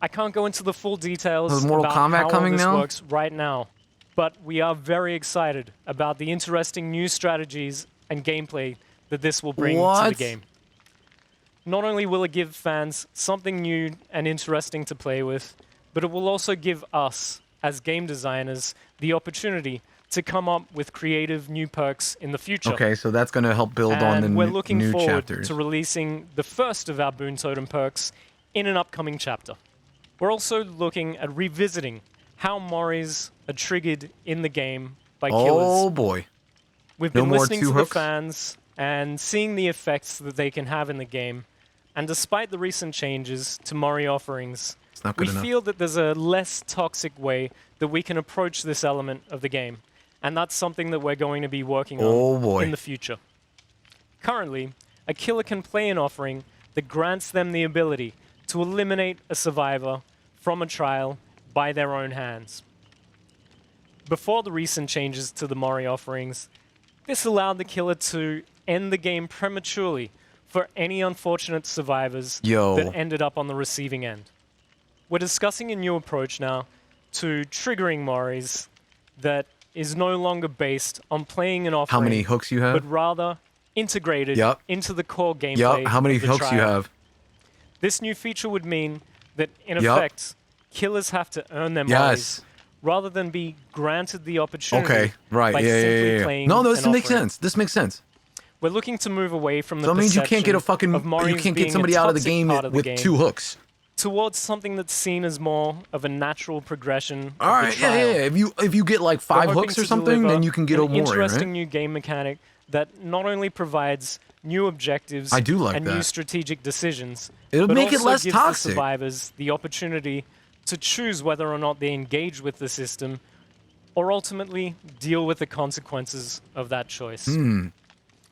I can't go into the full details Mortal about Kombat how all coming this now? works right now, but we are very excited about the interesting new strategies and gameplay that this will bring to the game. Not only will it give fans something new and interesting to play with, but it will also give us, as game designers, the opportunity to come up with creative new perks in the future. Okay, so that's going to help build on the we're looking new forward chapters. to releasing the first of our Boon Totem perks in an upcoming chapter. We're also looking at revisiting how Moris are triggered in the game by killers. Oh boy. We've No been more listening two to hooks? the fans and seeing the effects that they can have in the game. And despite the recent changes to Mori offerings, not we good enough. feel that there's a less toxic way that we can approach this element of the game. And that's something that we're going to be working on in the future. Currently, a killer can play an offering that grants them the ability to eliminate a survivor from a trial by their own hands. Before the recent changes to the Mori offerings, this allowed the killer to end the game prematurely for any unfortunate survivors that ended up on the receiving end. We're discussing a new approach now to triggering Moris that is no longer based on playing an offering. How many hooks you have? But rather integrated into the core gameplay. Yup. How many of the hooks you trial. have? This new feature would mean that, in Yup. effect, killers have to earn their Yes. Moris rather than be granted the opportunity Okay, right. by Yeah, simply yeah, yeah. playing No, this an makes offering. sense. This makes sense. We're looking to move away from the So that means you can't get a perception fucking of Moris you can't being get a somebody out of the toxic game part of the with game 2 hooks. towards something that's seen as more of a natural progression. All of the right, yeah, trial. yeah. If you get like We're 5 hoping hooks or to something, deliver then you can get a an Mori, interesting right? new game mechanic that not only provides new objectives, I do like and new that. strategic decisions. It'll but make it also less gives toxic. the survivors the opportunity to choose whether or not they engage with the system, or ultimately deal with the consequences of that choice.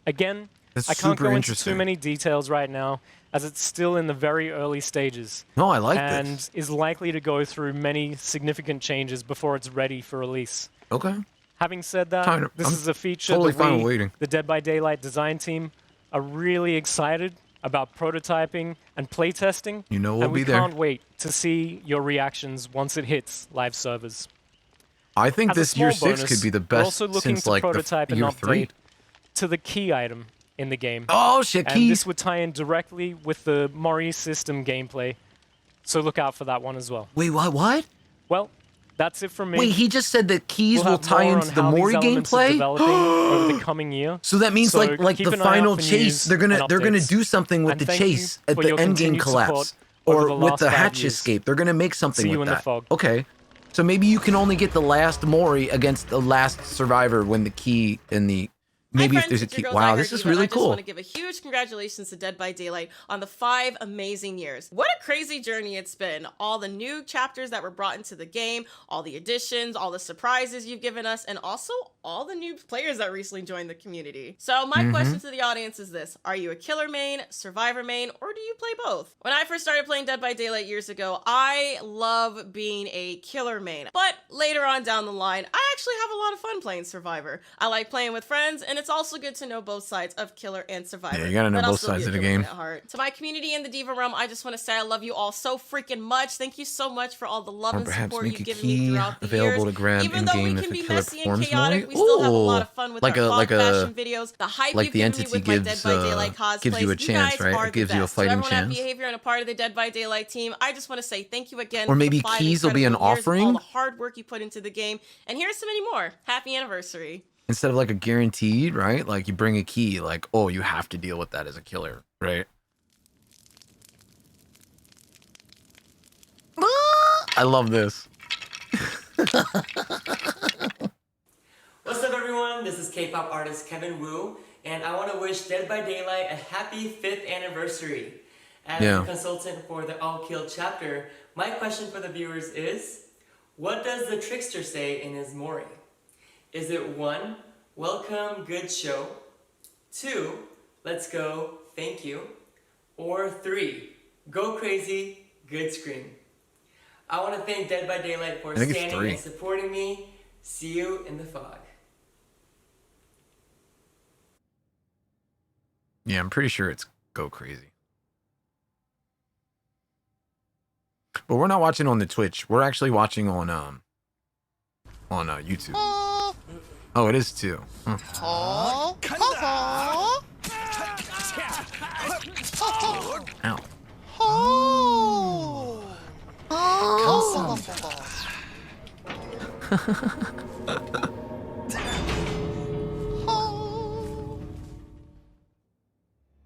Again, That's I can't super go into interesting. too many details right now, as it's still in the very early stages. No, I like and this. is likely to go through many significant changes before it's ready for release. Okay. Having said that, I'm this is a feature totally that fine with we, waiting. the Dead by Daylight design team, are really excited about prototyping and playtesting. You know we'll and we be there. can't wait to see your reactions once it hits live servers. I think As a this year small 6 could be the we're best also looking since to like prototype the an year update 3. to the key item in the game. Oh shit, and keys. this would tie in directly with the Maurice system gameplay, so look out for that one as well. Wait, what? Well, that's it from me. Wait, he just said that keys We'll will have tie more into on the how these Mori elements are gameplay. developing over the coming year. So that means So like keep the an eye out final for chase, news they're gonna and do something with And the thank chase you at for the your end game continued collapse, support over or the with last the 5 hatch years. escape. They're gonna make something See you with in the that. fog. Okay, so maybe you can only get the last Mori against the last survivor when the key in the maybe if there's a key. Wow, this is really I just cool. want to give a huge congratulations to Dead by Daylight on the 5 amazing years. What a crazy journey it's been. All the new chapters that were brought into the game, all the additions, all the surprises you've given us, and also all the new players that recently joined the community. So my question to the audience is this: are you a killer main, survivor main, or do you play both? When I first started playing Dead by Daylight years ago, I love being a killer main. But later on down the line, I actually have a lot of fun playing survivor. I like playing with friends, and it's also good to know both sides of killer and survivor. Yeah, you gotta know But I'll both still be sides a of the killer game. main at heart. To my community in the Diva realm, I just want to say I love you all so freaking much. Thank you so much for all the love Or and perhaps support make a you've given me key throughout the available years. to grab Even though we in-game can if a be killer messy and performs chaotic, Mori. we still have a lot Ooh, of fun with like our a- fog like a- fashion videos. The hype like you've the given me entity with my Dead gives, by Daylight cosplays. gives you a chance, guys right? are It gives the you a best. fighting To everyone chance. at Behavior and a part of the Dead by Daylight team, I just want to say thank you again. Or for maybe 5 keys will be an incredible years of all offering? the hard work you put into the game, and here's to many more. Happy anniversary. Instead of like a guaranteed, right? Like you bring a key, like, oh, you have to deal with that as a killer, right? I love this. What's up, everyone? This is K-pop artist Kevin Wu, and I want to wish Dead by Daylight a happy 5th anniversary. As the consultant for the All Kill chapter, my question for the viewers is, what does the trickster say in his Mori? Is it 1, welcome, good show, 2, let's go, thank you, or 3, go crazy, good scream? I want to thank Dead by Daylight for standing and supporting me. See you in the fog. Yeah, I'm pretty sure it's go crazy. But we're not watching on the Twitch. We're actually watching on YouTube. Oh, it is too. Ow.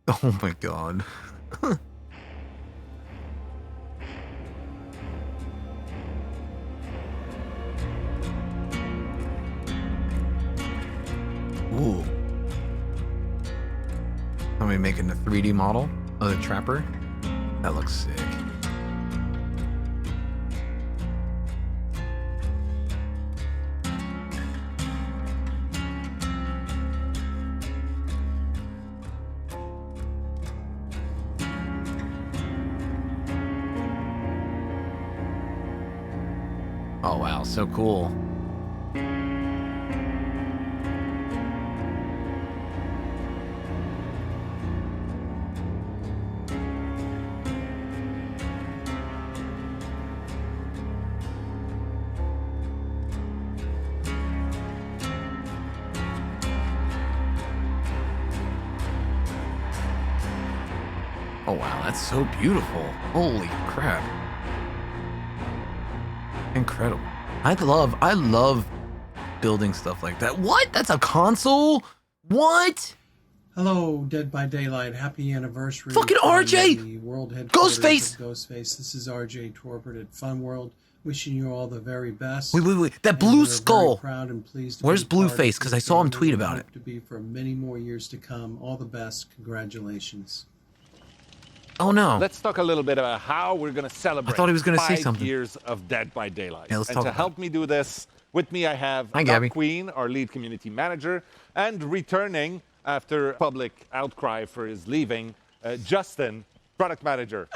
Oh my god. Ooh. Are we making a 3D model of the trapper? That looks sick. Oh wow, so cool. Oh wow, that's so beautiful. Holy crap. Incredible. I love building stuff like that. What? That's a console? What? Hello, Dead by Daylight. Happy anniversary. Fucking from RJ! the World Headquarters Ghostface! of Ghostface. This is RJ Torpert at Fun World. Wishing you all the very best. Wait. That And blue we're skull. Very proud and pleased to Where's be part of Blueface? Because I this saw him family tweet and about hope it. to be for many more years to come. All the best. Congratulations. Oh no. Let's talk a little bit about how we're going to celebrate. I thought he was going to say 5 something. years of Dead by Daylight. Yeah, let's and talk to about help me do this, with me I have Hi, Doc Gabby. Queen, our lead community manager, and returning after public outcry for his leaving, Justin, product manager.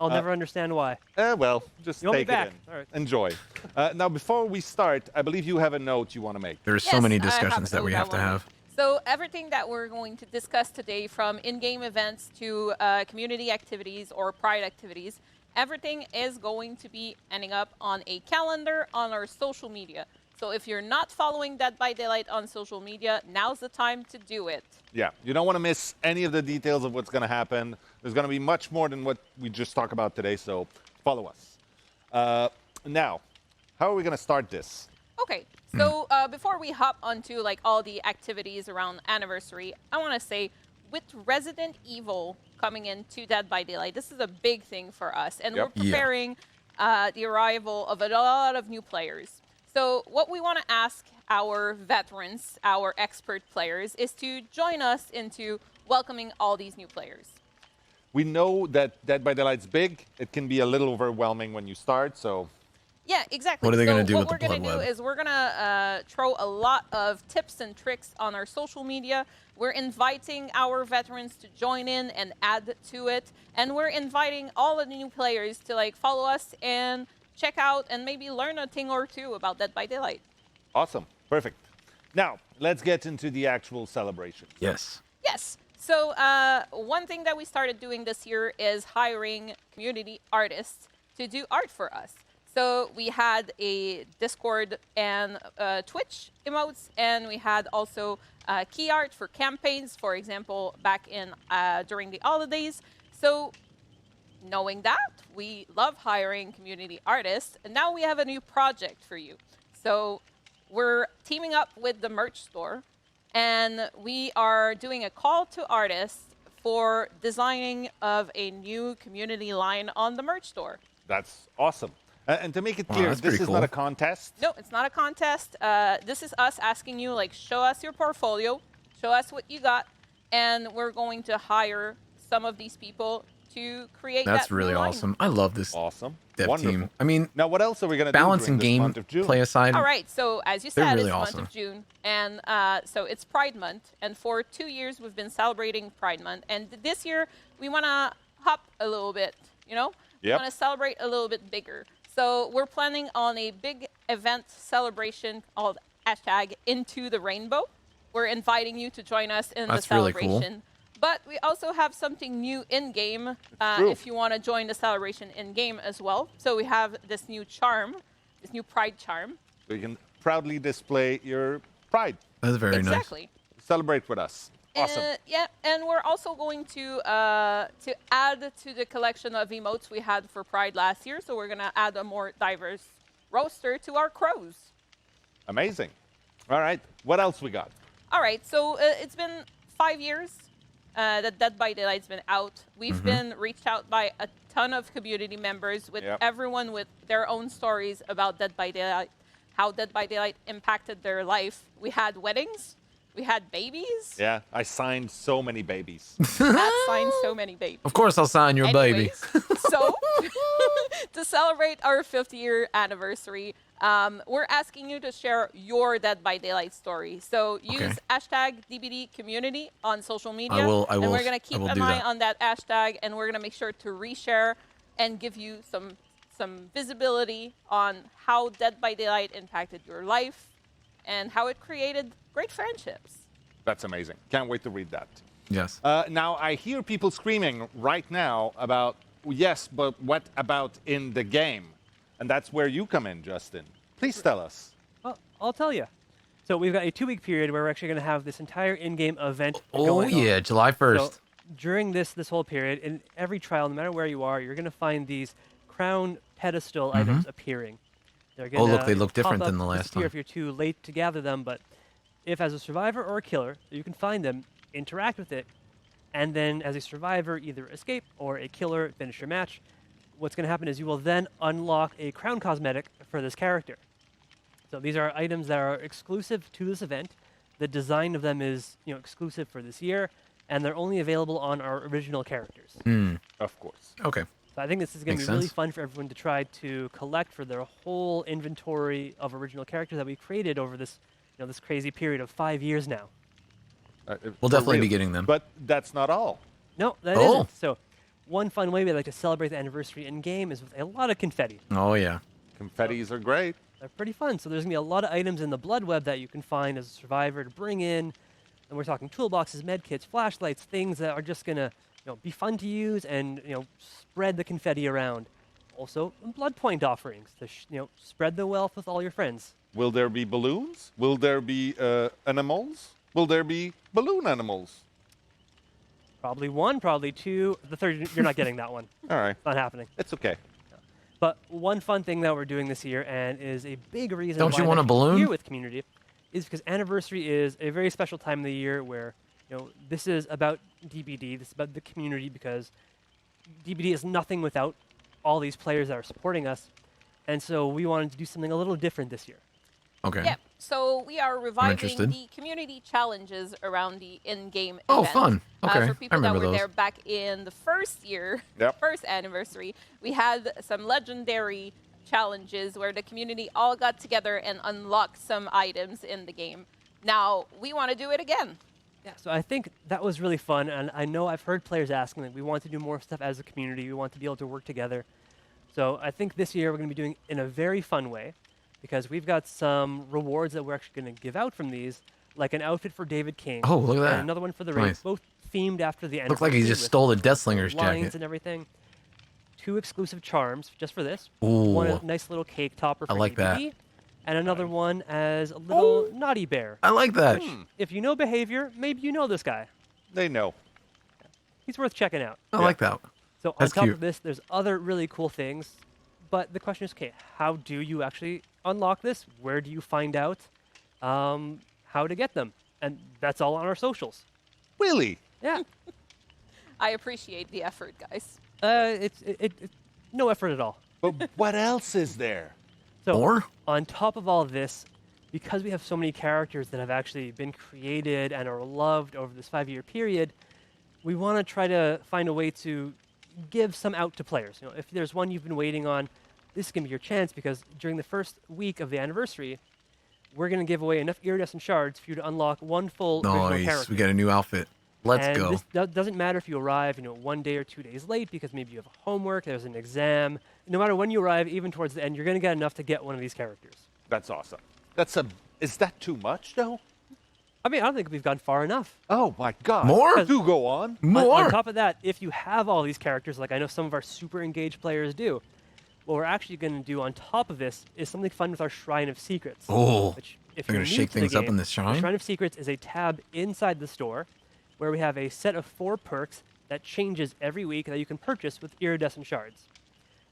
I'll never understand why. Well, just You want me take back? it in. All right. Enjoy. Now, before we start, I believe you have a note you want to make. There's so many discussions that we have to have. So everything that we're going to discuss today, from in-game events to community activities or Pride activities, everything is going to be ending up on a calendar on our social media. So if you're not following Dead by Daylight on social media, now's the time to do it. Yeah, you don't want to miss any of the details of what's going to happen. There's going to be much more than what we just talked about today, so follow us. Now, how are we going to start this? Okay, so before we hop onto like all the activities around anniversary, I want to say with Resident Evil coming into Dead by Daylight, this is a big thing for us, and we're preparing the arrival of a lot of new players. So what we want to ask our veterans, our expert players, is to join us into welcoming all these new players. We know that Dead by Daylight's big. It can be a little overwhelming when you start, so... Yeah, exactly. What are they going to do with the What we're blood going to do web? is we're going to throw a lot of tips and tricks on our social media. We're inviting our veterans to join in and add to it. And we're inviting all of the new players to like follow us and check out and maybe learn a thing or two about Dead by Daylight. Awesome. Perfect. Now, let's get into the actual celebration. Yes. Yes. So one thing that we started doing this year is hiring community artists to do art for us. So we had a Discord and Twitch emotes, and we had also key art for campaigns, for example, back in during the holidays. So knowing that, we love hiring community artists, and now we have a new project for you. So we're teaming up with the merch store, and we are doing a call to artists for designing of a new community line on the merch store. That's awesome. And to make it clear, this is not a contest. No, it's not a contest. This is us asking you, like, show us your portfolio, show us what you got, and we're going to hire some of these people to create That's that really new line. awesome. I love this dev team. I mean, now what else are we going to do balance during and this game month of June? play aside? All right, so as you They're said, really it's awesome. month of June, and so it's Pride Month, and for 2 years we've been celebrating Pride Month, and this year we want to hop a little bit, you know? We Yep. want to celebrate a little bit bigger. So we're planning on a big event celebration called #Into the Rainbow. We're inviting you to join us in That's the really cool. celebration. But we also have something new in-game True. if you want to join the celebration in-game as well. So we have this new charm, this new Pride charm. So you can proudly display your pride. That's very Exactly. Celebrate with us. Awesome. Yeah, and we're also going to add to the collection of emotes we had for Pride last year. So we're going to add a more diverse roster to our crows. Amazing. All right. What else we got? All right, so it's been 5 years that Dead by Daylight's been out. We've been reached out by a ton of community members with everyone with their own stories about Dead by Daylight, how Dead by Daylight impacted their life. We had weddings. We had babies. Yeah, I signed so many babies. Matt signed so many babies. Of course, I'll sign your baby. So, to celebrate our 5th year anniversary, we're asking you to share your Dead by Daylight story. So use #DBD community on social media. I will. And we're going to keep I will an do eye that. on that hashtag, and we're going to make sure to reshare and give you some visibility on how Dead by Daylight impacted your life and how it created great friendships. That's amazing. Can't wait to read that. Yes. Now, I hear people screaming right now about, yes, but what about in the game? And that's where you come in, Justin. Please tell us. Well, I'll tell you. So we've got a 2-week period where we're actually going to have this entire in-game event Oh, going on. yeah, July 1st. So during this whole period, in every trial, no matter where you are, you're going to find these crown pedestal items appearing. They're Oh, look, gonna they look pop different up, than the last disappear time. if you're too late to gather them, but if as a survivor or a killer, you can find them, interact with it, and then as a survivor, either escape or a killer, finish your match. what's going to happen is you will then unlock a crown cosmetic for this character. So these are items that are exclusive to this event. The design of them is exclusive for this year, and they're only available on our original characters. Of course. Okay. So I think this is going to be really fun for everyone to try to collect for their whole inventory of original characters that we created over this, this crazy period of 5 years now. We'll definitely be getting them. But that's not all. No, that isn't. So one fun way we like to celebrate the anniversary in-game is with a lot of confetti. Oh, yeah. Confettis are great. They're pretty fun. So there's going to be a lot of items in the blood web that you can find as a survivor to bring in. And we're talking toolboxes, medkits, flashlights, things that are just going to be fun to use and spread the confetti around. Also, blood point offerings to spread the wealth with all your friends. Will there be balloons? Will there be animals? Will there be balloon animals? Probably one, probably two. The third, you're not getting that one. All right. It's not happening. It's okay. But one fun thing that we're doing this year, and is a big reason Don't why you want a I'm balloon? here with community, is because anniversary is a very special time of the year where this is about DBD, this is about the community, because DBD is nothing without all these players that are supporting us, and so we wanted to do something a little different this year. Okay. Yep. So we are reviving interested. the community challenges around the in-game Oh, event. fun. Okay. For people I that remember were those. there back in the first year, Yep. first anniversary, we had some legendary challenges where the community all got together and unlocked some items in the game. Now, we want to do it again. Yeah, so I think that was really fun, and I know I've heard players asking, like, we want to do more stuff as a community, we want to be able to work together. So I think this year we're going to be doing it in a very fun way, because we've got some rewards that we're actually going to give out from these, like an outfit for David King. Oh, look at that. And another one for the Nice. race, both themed after the Looks like he just stole the Deathslinger's lines jacket. and everything. 2 exclusive charms just for this. Ooh. One a nice little cake topper for I like that. DBD, and another one as a little naughty bear. I like that. If you know Behavior, maybe you know this guy. They know. He's worth checking out. I like that. So That's on top cute. of this, there's other really cool things. But the question is, okay, how do you actually unlock this? Where do you find out how to get them? And that's all on our socials. Really? Yeah. I appreciate the effort, guys. It's no effort at all. But what else is there? So More? on top of all of this, because we have so many characters that have actually been created and are loved over this 5-year period, we want to try to find a way to give some out to players. If there's one you've been waiting on, this is going to be your chance, because during the first week of the anniversary, we're going to give away enough iridescent shards for you to unlock one full original Nice. character. We got a new outfit. Let's And go. This doesn't matter if you arrive, 1 day or 2 days late, because maybe you have homework, there's an exam. No matter when you arrive, even towards the end, you're going to get enough to get one of these characters. That's awesome. Is that too much, though? I mean, I don't think we've gone far enough. Oh my God! More? Do go on. On top of that, if you have all these characters, like I know some of our super engaged players do, what we're actually going to do on top of this is something fun with our Shrine of Secrets. Oh, which, if they're you're gonna new shake to the things up game, in this shrine? The Shrine of Secrets is a tab inside the store where we have a set of 4 perks that changes every week that you can purchase with iridescent shards.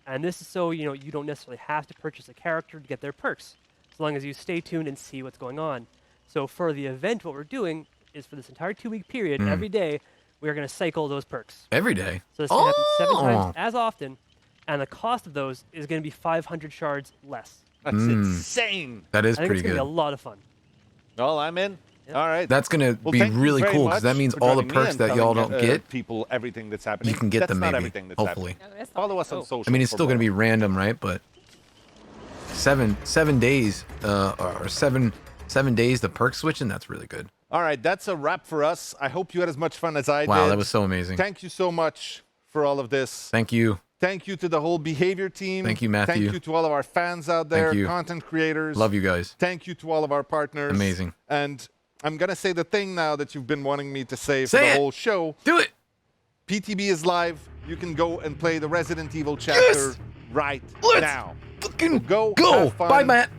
And this is so you don't necessarily have to purchase a character to get their perks, as long as you stay tuned and see what's going on. So for the event, what we're doing is for this entire 2-week period, every day, we're going to cycle those perks. Every day? So this can happen 7 times as often, and the cost of those is going to be 500 shards less. That's insane. That is I think pretty it's gonna good. be a lot of fun. Well, I'm in. All right. That's going to be thank you really very cool, much because that means for all the joining me perks and that y'all telling, don't get, people everything that's happening. you can get That's them not maybe, everything that's hopefully. happening. Follow us on social. I mean, it's still going to be random, right? But 7 days, or 7 days, the perk switching, that's really good. All right, that's a wrap for us. I hope you had as much fun as I did. Wow, that was so amazing. Thank you so much for all of this. Thank you. Thank you to the whole Behavior team. Thank you, Matthew. Thank you to all of our fans out there, Thank you. content creators. Love you guys. Thank you to all of our partners. Amazing. And I'm going to say the thing now that you've been wanting me to say for Say the it. whole show. Do it. PTB is live. You can go and play the Resident Evil chapter right now. Fucking go. Go. Have fun. Bye, Matt.